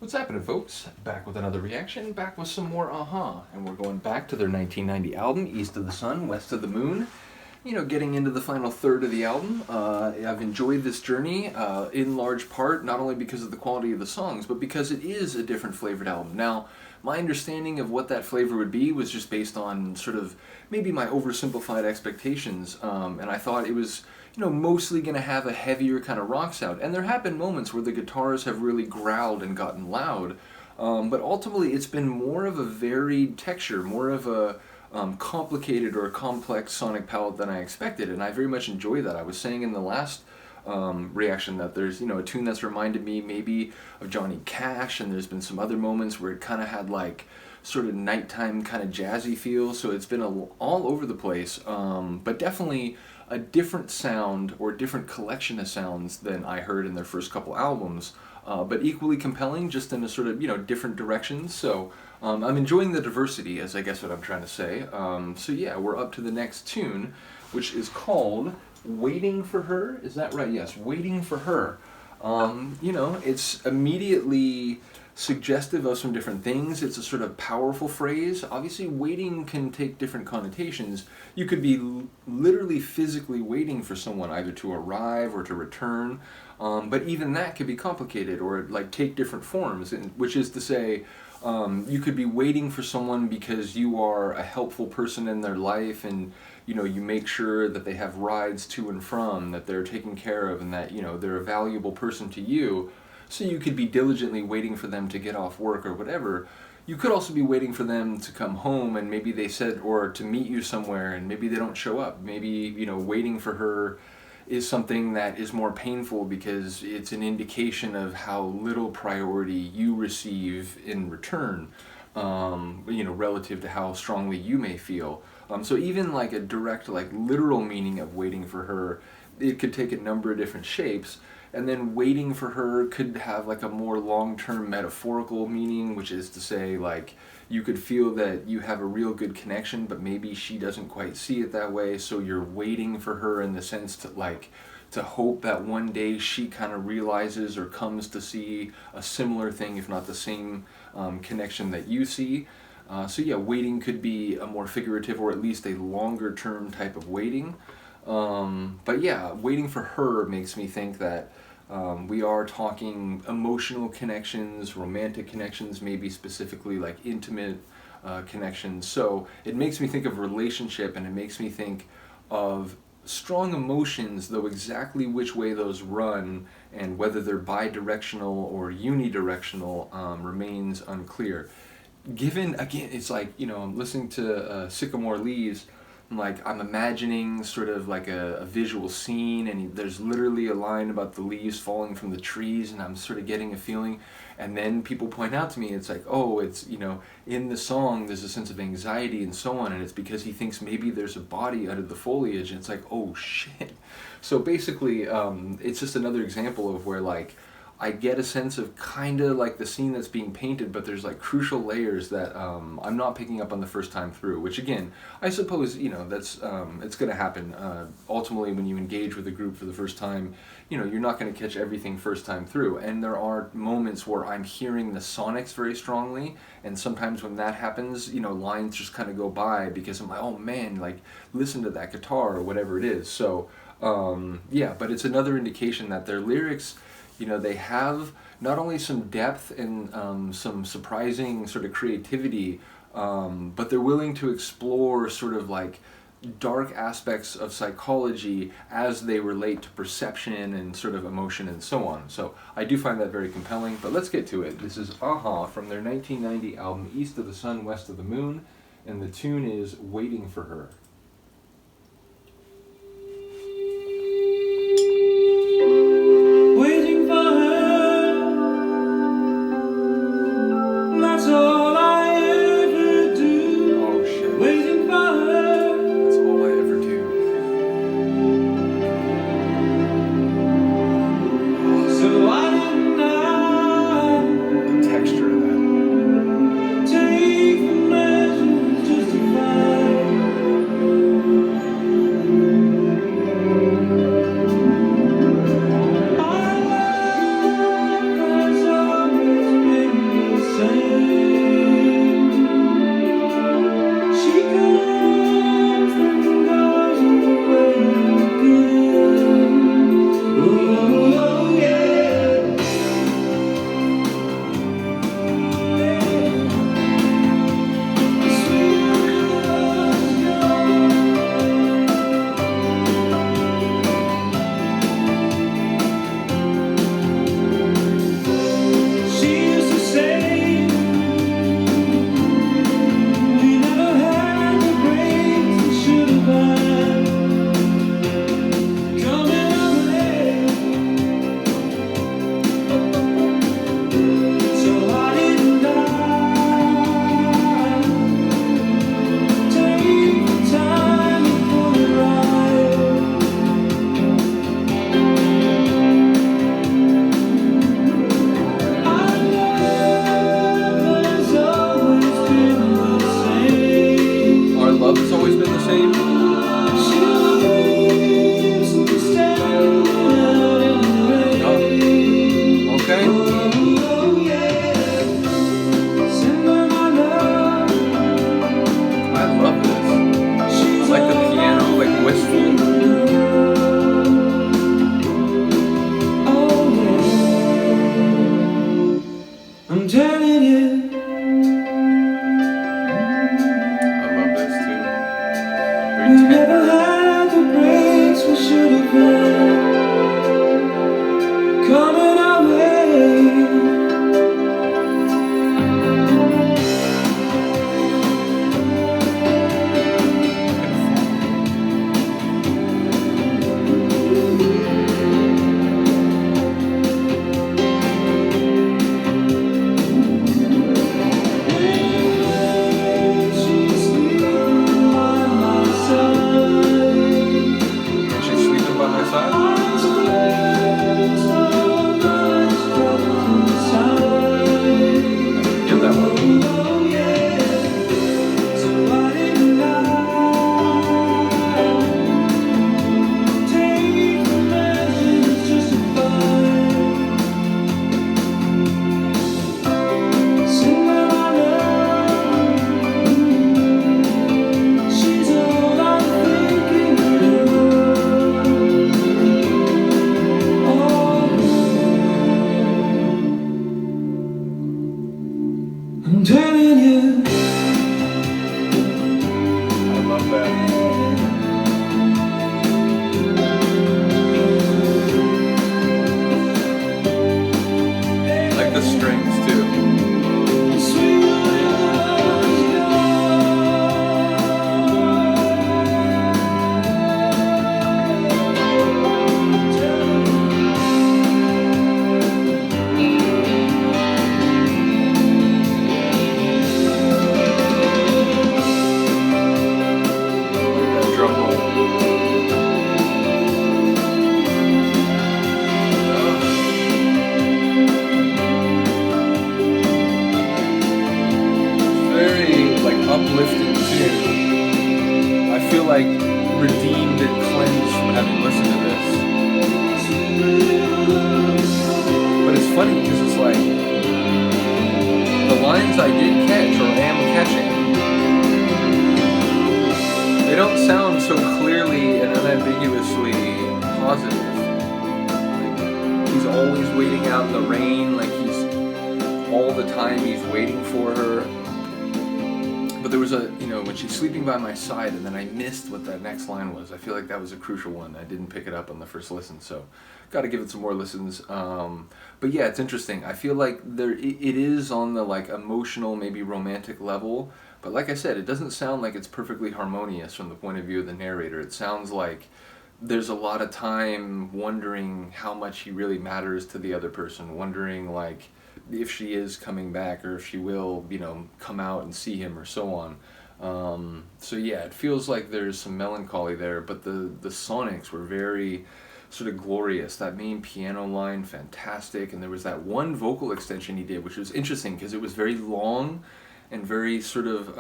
What's happening, folks? Back with another reaction, back with some more Aha, and we're going back to their 1990 album, East of the Sun, West of the Moon. You know, getting into the final third of the album. I've enjoyed this journey in large part, not only because of the quality of the songs, but because it is a different flavored album. Now, my understanding of what that flavor would be was just based on sort of maybe my oversimplified expectations, and I thought it was, mostly going to have a heavier kind of rock sound. And there have been moments where the guitars have really growled and gotten loud, but ultimately it's been more of a varied texture, more of a complicated or complex sonic palette than I expected, and I very much enjoy that. I was saying in the last reaction that there's a tune that's reminded me maybe of Johnny Cash, and there's been some other moments where it kind of had like sort of nighttime kind of jazzy feel, so it's been all over the place, but definitely a different sound or different collection of sounds than I heard in their first couple albums, but equally compelling, just in a sort of different directions. So I'm enjoying the diversity, as I guess what I'm trying to say. So yeah, we're up to the next tune, which is called "Waiting for Her." Is that right? Yes, "Waiting for Her." It's immediately suggestive of some different things. It's a sort of powerful phrase. Obviously, waiting can take different connotations. You could be literally physically waiting for someone either to arrive or to return, but even that could be complicated or like take different forms, which is to say, you could be waiting for someone because you are a helpful person in their life, and you make sure that they have rides to and from, that they're taken care of, and that they're a valuable person to you. So you could be diligently waiting for them to get off work or whatever. You could also be waiting for them to come home, and maybe they said, or to meet you somewhere, and maybe they don't show up. Maybe waiting for her is something that is more painful because it's an indication of how little priority you receive in return, relative to how strongly you may feel. So even like a direct, like literal meaning of waiting for her, it could take a number of different shapes. And then waiting for her could have like a more long-term metaphorical meaning, which is to say, like, you could feel that you have a real good connection, but maybe she doesn't quite see it that way, so you're waiting for her in the sense to hope that one day she kind of realizes or comes to see a similar thing, if not the same connection that you see. So yeah, waiting could be a more figurative or at least a longer term type of waiting. But yeah, waiting for her makes me think that we are talking emotional connections, romantic connections, maybe specifically like intimate connections. So it makes me think of relationship, and it makes me think of strong emotions, though exactly which way those run and whether they're bi-directional or unidirectional remains unclear. Given, again, it's like, I'm listening to Sycamore Leaves, I'm imagining sort of like a visual scene, and there's literally a line about the leaves falling from the trees, and I'm sort of getting a feeling, and then people point out to me, it's like, oh, it's, in the song there's a sense of anxiety and so on, and it's because he thinks maybe there's a body under the foliage, and it's like, oh shit. So basically, it's just another example of where, like, I get a sense of kind of like the scene that's being painted, but there's like crucial layers that I'm not picking up on the first time through, which again, I suppose, that's it's going to happen. Ultimately, when you engage with a group for the first time, you're not going to catch everything first time through. And there are moments where I'm hearing the sonics very strongly, and sometimes when that happens, lines just kind of go by because I'm like, oh man, like, listen to that guitar or whatever it is. So, yeah, but it's another indication that their lyrics, they have not only some depth and some surprising sort of creativity, but they're willing to explore sort of like dark aspects of psychology as they relate to perception and sort of emotion and so on. So I do find that very compelling, but let's get to it. This is Aha from their 1990 album East of the Sun, West of the Moon, and the tune is Waiting for Her. Waiting for her, that's all I ever do. Oh shit. Waiting for her, That's all I ever do. so I didn't The texture of that. take the measures justified. I'm telling you. I love this too. We Very never tender. had the breaks we should have had coming our way. She's sleeping by my side. She's sleeping by my side. Eyes closed, all nights trapped inside. Give that one. Oh yeah. So why didn't I take the measures justified? Send my love. She's all I'm thinking of. I'm telling you. I love that. I like the strings too. Sweet love's That drum roll. Very like uplifting tune. I feel like redeemed and cleansed from having listened to this. But it's funny because it's like the lines I did catch or am catching, they don't sound so clearly and unambiguously positive. Like, he's always waiting out in the rain, like he's all the time he's waiting for her. But there was a, when she's sleeping by my side, and then I missed what that next line was. I feel like that was a crucial one. I didn't pick it up on the first listen, so got to give it some more listens. But yeah, it's interesting. I feel like it is on the like emotional, maybe romantic level. But like I said, it doesn't sound like it's perfectly harmonious from the point of view of the narrator. It sounds like there's a lot of time wondering how much he really matters to the other person, wondering like if she is coming back or if she will, come out and see him or so on. So yeah, it feels like there's some melancholy there, but the sonics were very sort of glorious. That main piano line, fantastic, and there was that one vocal extension he did, which was interesting because it was very long and very sort of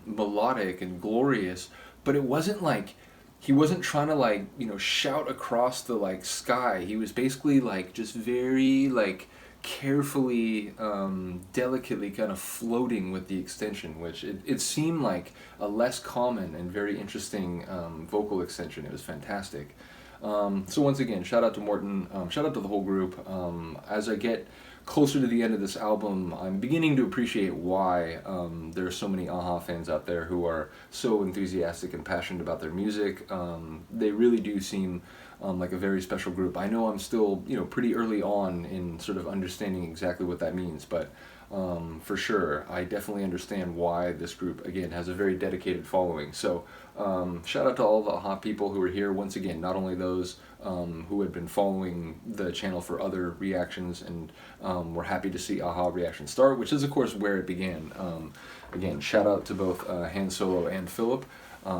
melodic and glorious, but it wasn't like he wasn't trying to like shout across the like sky. He was basically like just very like carefully, delicately kind of floating with the extension, which it seemed like a less common and very interesting vocal extension. It was fantastic. So once again, shout out to Morton, shout out to the whole group. As I get closer to the end of this album, I'm beginning to appreciate why there are so many a-ha fans out there who are so enthusiastic and passionate about their music. They really do seem like a very special group. I know I'm still, pretty early on in sort of understanding exactly what that means, but for sure, I definitely understand why this group, again, has a very dedicated following. So shout out to all the a-ha people who are here. Once again, not only those who had been following the channel for other reactions and were happy to see a-ha reaction start, which is of course where it began. Again, shout out to both Han Solo and Philip,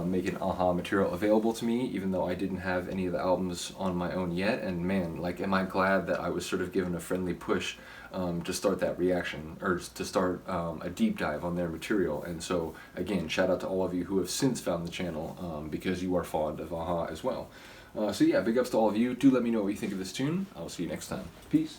making a-ha material available to me, even though I didn't have any of the albums on my own yet. And man, like, am I glad that I was sort of given a friendly push to start that reaction, or to start a deep dive on their material. And so again, shout out to all of you who have since found the channel, because you are fond of a-ha as well. So yeah, big ups to all of you. Do let me know what you think of this tune. I will see you next time. Peace.